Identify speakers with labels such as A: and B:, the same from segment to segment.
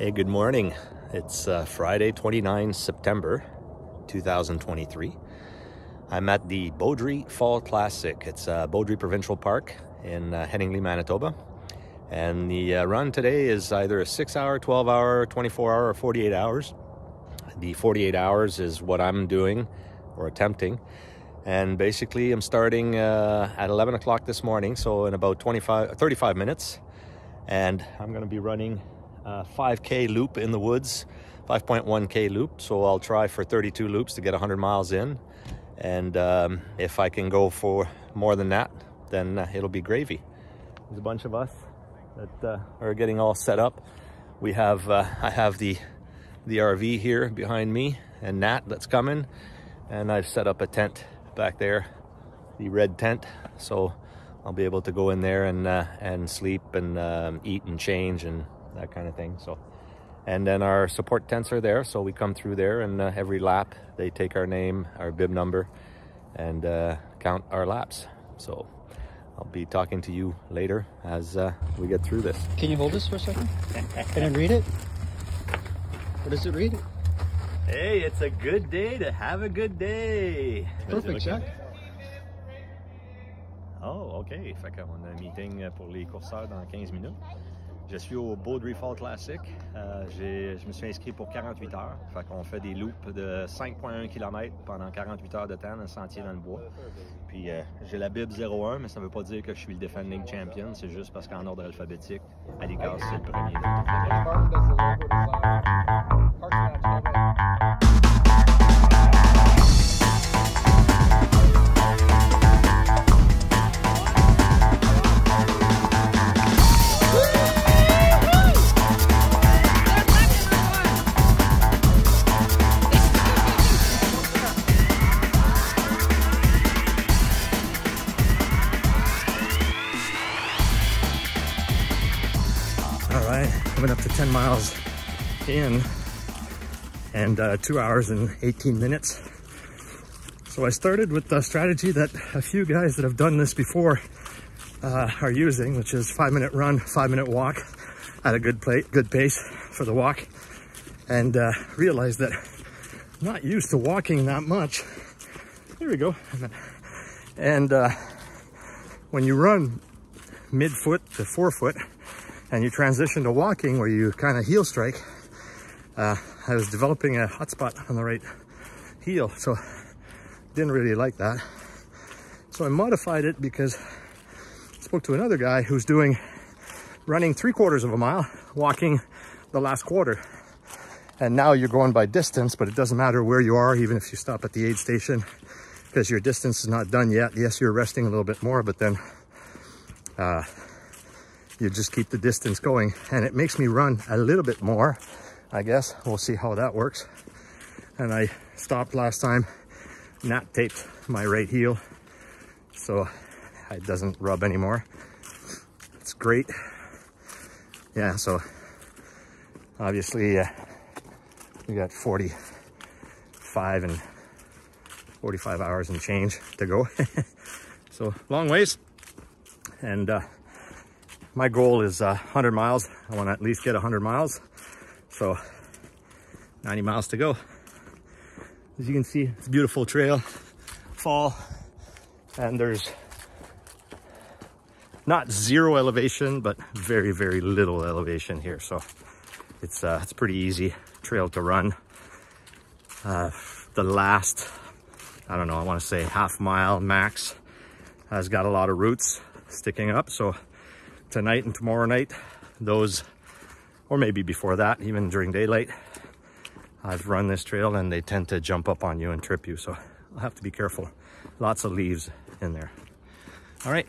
A: Hey, good morning. It's Friday, 29 September 2023. I'm at the Beaudry Fall Classic. It's Beaudry Provincial Park in Headingley, Manitoba. And the run today is either a 6-hour, 12-hour, 24-hour, or 48 hours. The 48 hours is what I'm doing or attempting. And basically, I'm starting at 11 o'clock this morning, so in about 35 minutes. And I'm going to be running a 5K loop in the woods, 5.1K loop. So I'll try for 32 loops to get 100 miles in. And if I can go for more than that, then it'll be gravy. There's a bunch of us that are getting all set up. We have, I have the RV here behind me, and Nat that's coming. And I've set up a tent back there, the red tent. So I'll be able to go in there and sleep and eat and change and that kind of thing. So, and then our support tents are there, so we come through there, and every lap they take our name, our bib number, and count our laps. So I'll be talking to you later as we get through this.
B: Can you hold this for a second? Can I read it? What does it read?
A: Hey, it's a good day to have a good day.
B: Perfect, Jack.
A: Oh, ok. Fait qu'on a un meeting pour les courseurs dans 15 minutes. Je suis au Beaudry Fall Classic. Je me suis inscrit pour 48 heures. Fait qu'on fait des loops de 5,1 km pendant 48 heures de temps dans le sentier dans le bois. Puis j'ai la bib 01, mais ça ne veut pas dire que je suis le defending champion. C'est juste parce qu'en ordre alphabétique, Aligas, c'est le premier.
B: Coming up to 10 miles in and 2 hours and 18 minutes. So I started with the strategy that a few guys that have done this before are using, which is 5-minute run, 5-minute walk at a good pace for the walk, and realized that I'm not used to walking that much. There we go. And when you run mid-foot to forefoot, and you transition to walking where you kind of heel strike, I was developing a hot spot on the right heel, so didn't really like that. So I modified it because I spoke to another guy who's running 3/4 of a mile, walking the last quarter. And now you're going by distance, but it doesn't matter where you are, even if you stop at the aid station, because your distance is not done yet. Yes, you're resting a little bit more, but then you just keep the distance going, and it makes me run a little bit more, I guess. We'll see how that works. And I stopped last time. Nat taped my right heel, so it doesn't rub anymore. It's great. Yeah, so obviously we got 45 hours and change to go. So long ways. And my goal is 100 miles. I want to at least get 100 miles. So 90 miles to go. As you can see, it's a beautiful trail, fall, and there's not zero elevation, but very, very little elevation here. So it's pretty easy trail to run. The last, I don't know, I want to say half mile max has got a lot of roots sticking up. So tonight and tomorrow night, those, or maybe before that, even during daylight, I've run this trail and they tend to jump up on you and trip you. So I'll have to be careful. Lots of leaves in there. All right,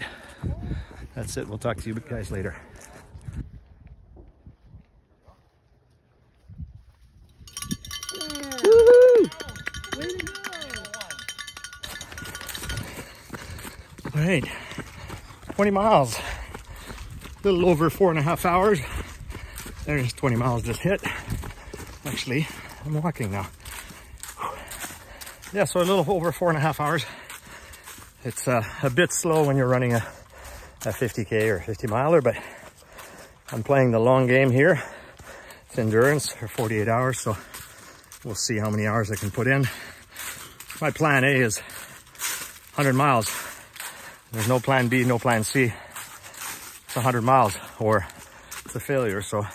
B: that's it. We'll talk to you guys later. All right, 20 miles. A little over 4.5 hours. There's 20 miles just hit. Actually, I'm walking now. Yeah, so a little over 4.5 hours. It's a bit slow when you're running a 50K or 50 miler, but I'm playing the long game here. It's endurance for 48 hours, so we'll see how many hours I can put in. My plan A is 100 miles. There's no plan B, no plan C. It's 100 miles or it's a failure, so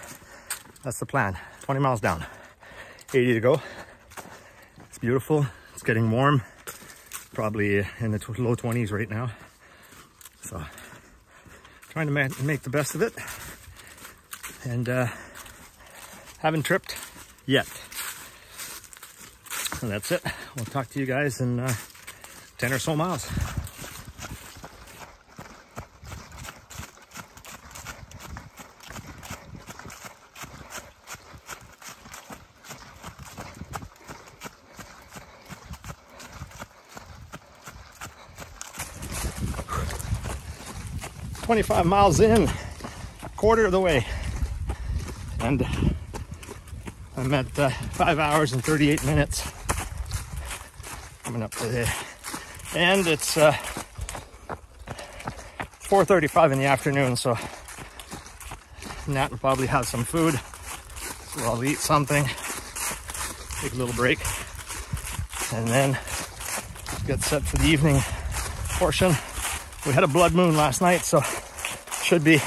B: that's the plan. 20 miles down, 80 to go. It's beautiful, it's getting warm. Probably in the low 20s right now. So trying to make the best of it. And haven't tripped yet. And that's it. We'll talk to you guys in 10 or so miles. "25 miles in, quarter of the way, and I'm at 5 hours and 38 minutes coming up today, and it's 4:35 in the afternoon, so Nat will probably have some food, so I'll eat something, take a little break, and then get set for the evening portion. We had a blood moon last night, so should be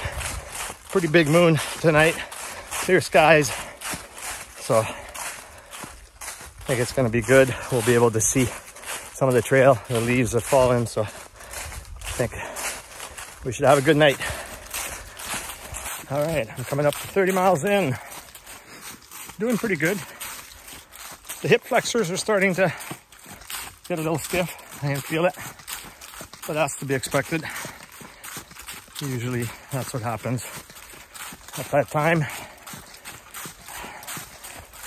B: pretty big moon tonight. Clear skies, so I think it's going to be good. We'll be able to see some of the trail. The leaves have fallen, so I think we should have a good night. All right, I'm coming up to 30 miles in. Doing pretty good. The hip flexors are starting to get a little stiff. I can feel it. But that's to be expected. Usually that's what happens at that time.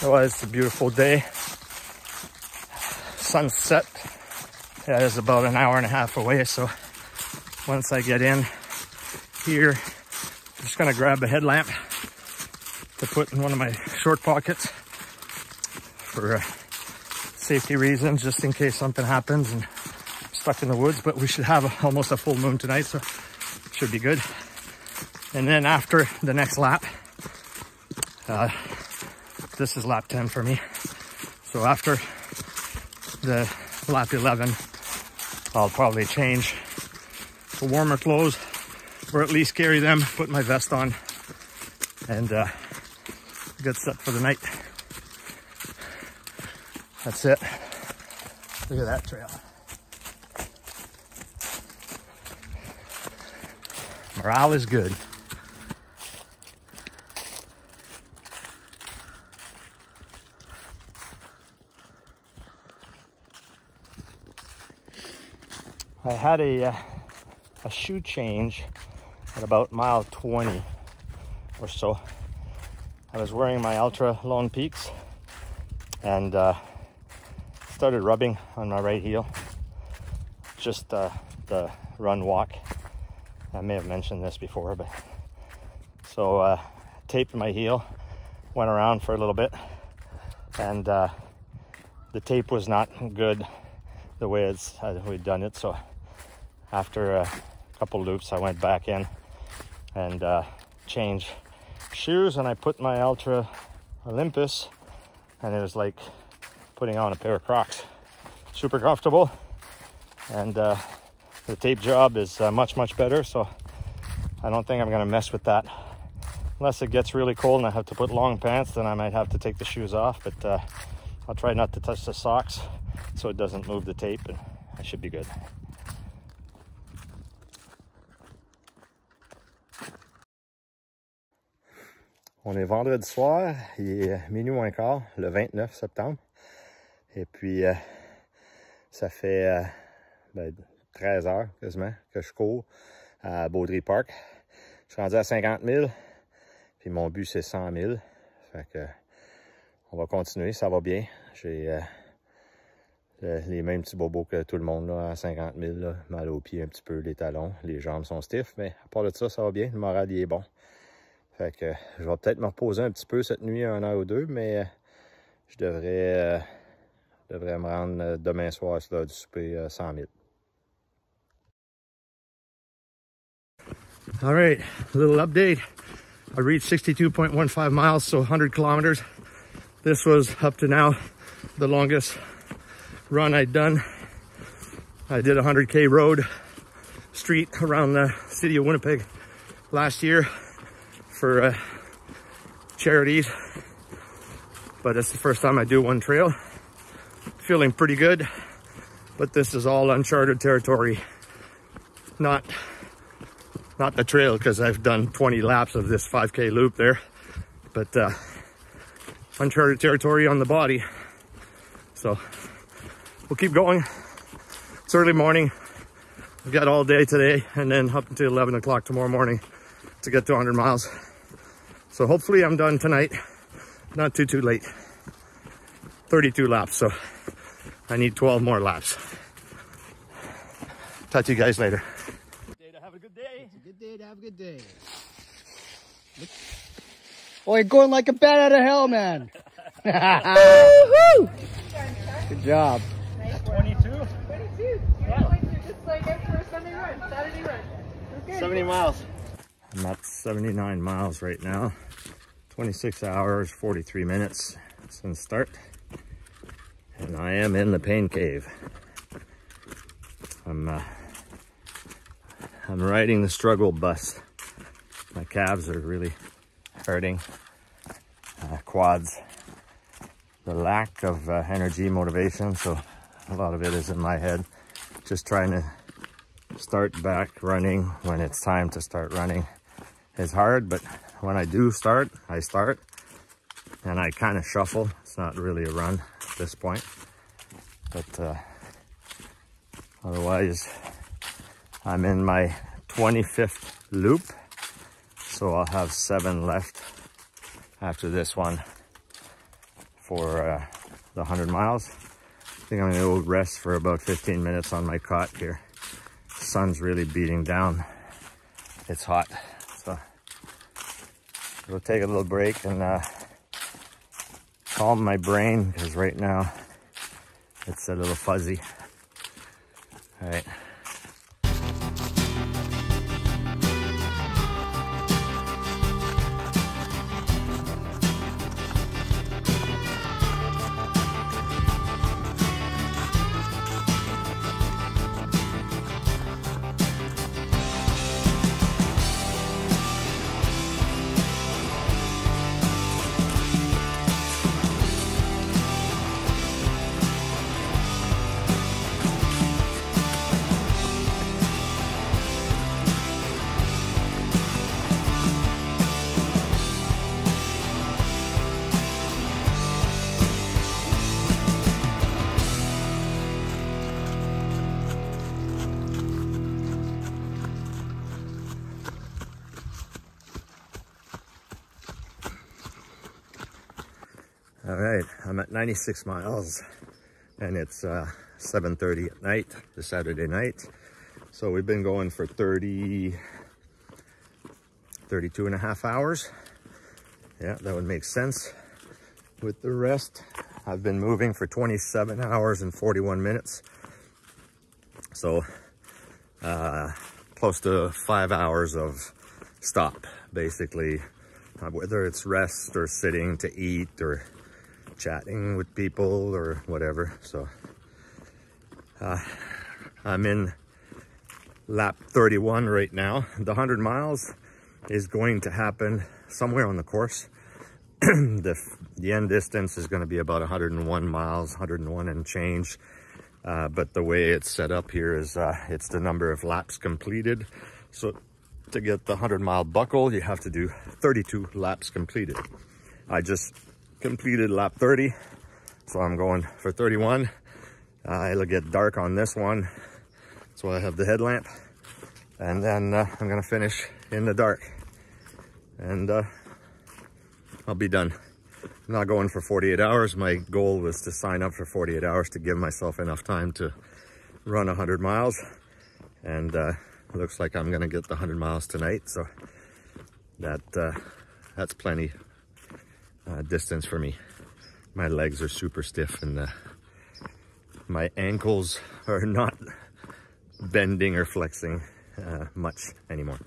B: Otherwise, it's a beautiful day. Sunset is about an hour and a half away, so once I get in here, I'm just gonna grab a headlamp to put in one of my short pockets for safety reasons, just in case something happens and stuck in the woods. But we should have almost a full moon tonight, so it should be good. And then after the next lap, this is lap 10 for me. So after the lap 11, I'll probably change to warmer clothes, or at least carry them, put my vest on, and get set for the night. That's it. Look at that trail. Morale is good. I had a shoe change at about mile 20 or so. I was wearing my Ultra Lone Peaks and started rubbing on my right heel. Just the run walk. I may have mentioned this before, but so taped my heel, went around for a little bit, and the tape was not good the way we'd done it. So after a couple loops, I went back in and changed shoes, and I put my Ultra Olympus, and it was like putting on a pair of Crocs. Super comfortable, and the tape job is much better, so I don't think I'm gonna mess with that. Unless it gets really cold and I have to put long pants, then I might have to take the shoes off, but I'll try not to touch the socks so it doesn't move the tape, and I should be good. On est vendredi soir, il est minuit moins quart, le 29 septembre. Et puis, ça fait 13 heures quasiment que je cours à Beaudry Park. Je suis rendu à 50 000, puis mon but c'est 100 000. Fait que on va continuer, ça va bien. J'ai les mêmes petits bobos que tout le monde là, à 50 000, là, mal aux pieds un petit peu, les talons, les jambes sont stiffs, mais à part de ça, ça va bien, le moral il est bon. Fait que je vais peut-être me reposer un petit peu cette nuit, 1 heure ou 2, mais je devrais me rendre demain soir sur l'heure du souper 100 000. All right, a little update. I reached 62.15 miles, so 100 kilometers. This was up to now the longest run I'd done. I did a 100K road street around the city of Winnipeg last year for charities, but it's the first time I do one trail. Feeling pretty good, but this is all uncharted territory. Not the trail, because I've done 20 laps of this 5K loop there, but uncharted territory on the body. So we'll keep going. It's early morning. We've got all day today, and then up until 11 o'clock tomorrow morning to get to 100 miles. So hopefully I'm done tonight. Not too late. 32 laps, so I need 12 more laps. Talk to you guys later. Have a good day.
C: It's a good day to have a good day. Oh, you're going like a bat out of hell, man. Woo-hoo! Good job.
B: 22?
D: 22. Yeah. Just like after a Sunday run, Saturday run.
B: 70 miles. I'm at 79 miles right now. 26 hours, 43 minutes since start. And I am in the pain cave. I'm riding the struggle bus. My calves are really hurting. Quads. The lack of energy, motivation, so a lot of it is in my head. Just trying to start back running when it's time to start running is hard, but when I do start, I start. And I kind of shuffle. It's not really a run at this point. But otherwise, I'm in my 25th loop, so I'll have 7 left after this one for the 100 miles. I think I'm gonna go rest for about 15 minutes on my cot here. The sun's really beating down. It's hot, so we'll take a little break and calm my brain, because right now it's a little fuzzy. All right. All right, I'm at 96 miles and it's 7:30 at night, the Saturday night. So we've been going for 32 and a half hours. Yeah, that would make sense. With the rest, I've been moving for 27 hours and 41 minutes. So close to 5 hours of stop, basically, whether it's rest or sitting to eat or chatting with people or whatever. So I'm in lap 31 right now. The 100 miles is going to happen somewhere on the course. The end distance is going to be about 101 miles, 101 and change. But the way it's set up here is it's the number of laps completed. So to get the 100-mile buckle, you have to do 32 laps completed. I just completed lap 30, so I'm going for 31. It'll get dark on this one, so I have the headlamp, and then I'm gonna finish in the dark, and I'll be done. I'm not going for 48 hours. My goal was to sign up for 48 hours to give myself enough time to run 100 miles, and looks like I'm gonna get the 100 miles tonight, so that's plenty distance for me. My legs are super stiff and my ankles are not bending or flexing much anymore.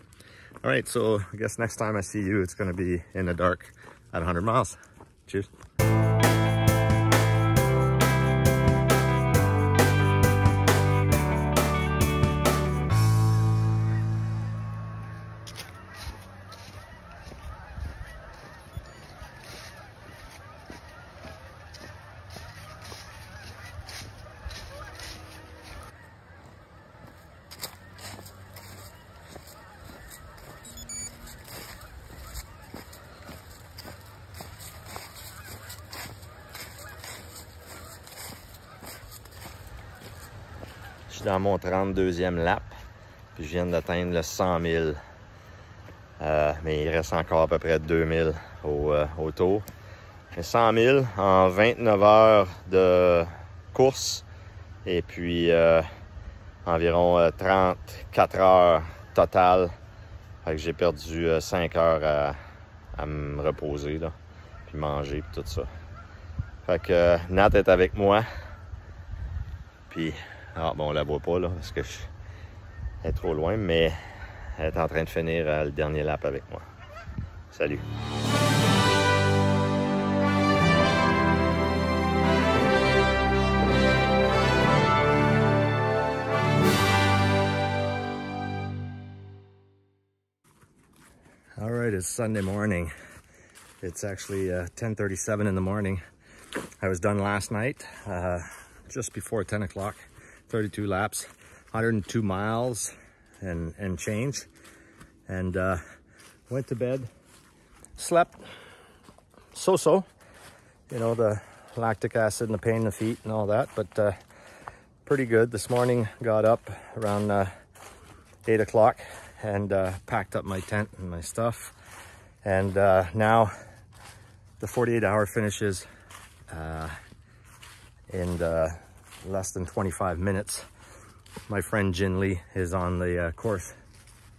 B: All right, so I guess next time I see you, it's gonna be in the dark at 100 miles. Cheers. Je suis dans mon 32e lap, puis je viens d'atteindre le 100 000. Mais il reste encore à peu près 2000 au tour. Mais 100 000 en 29 heures de course et puis environ 34 heures totales. Fait que j'ai perdu 5 heures à me reposer, là, puis manger, puis tout ça. Fait que Nat est avec moi. Puis, bon, on la voit pas là, parce que elle est trop loin, mais elle est en train de finir le dernier lap avec moi. Salut! All right, it's Sunday morning. It's actually 10:37 in the morning. I was done last night, just before 10 o'clock, 32 laps, 102 miles and change. And went to bed, slept so-so, you know, the lactic acid and the pain in the feet and all that, but pretty good. This morning, got up around 8 o'clock and packed up my tent and my stuff. And now the 48-hour finishes in less than 25 minutes. My friend Jin Lee is on the course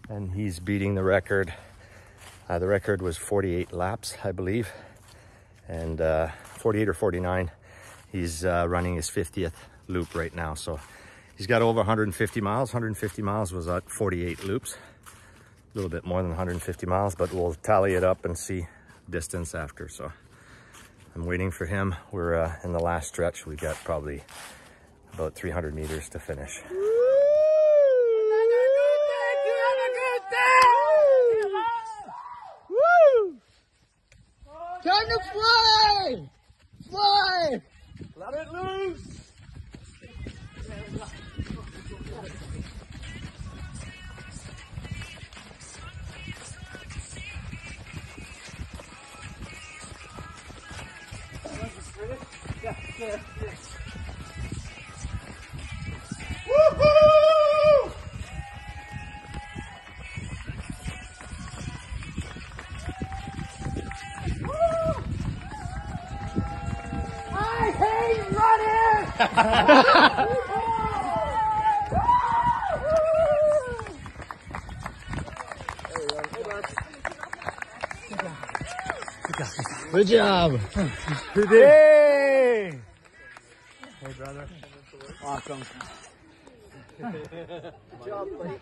B: and he's beating the record. The record was 48 laps, I believe, and 48 or 49. He's running his 50th loop right now. So he's got over 150 miles. 150 miles was at 48 loops. A little bit more than 150 miles, but we'll tally it up and see distance after. So I'm waiting for him. We're in the last stretch. We got probably about 300 meters to finish.
C: Time to fly! Fly!
B: Let it loose! Woohoo!
C: I hate running! Good job.
B: Hey! Hey, brother.
C: Awesome.
B: Good job, buddy.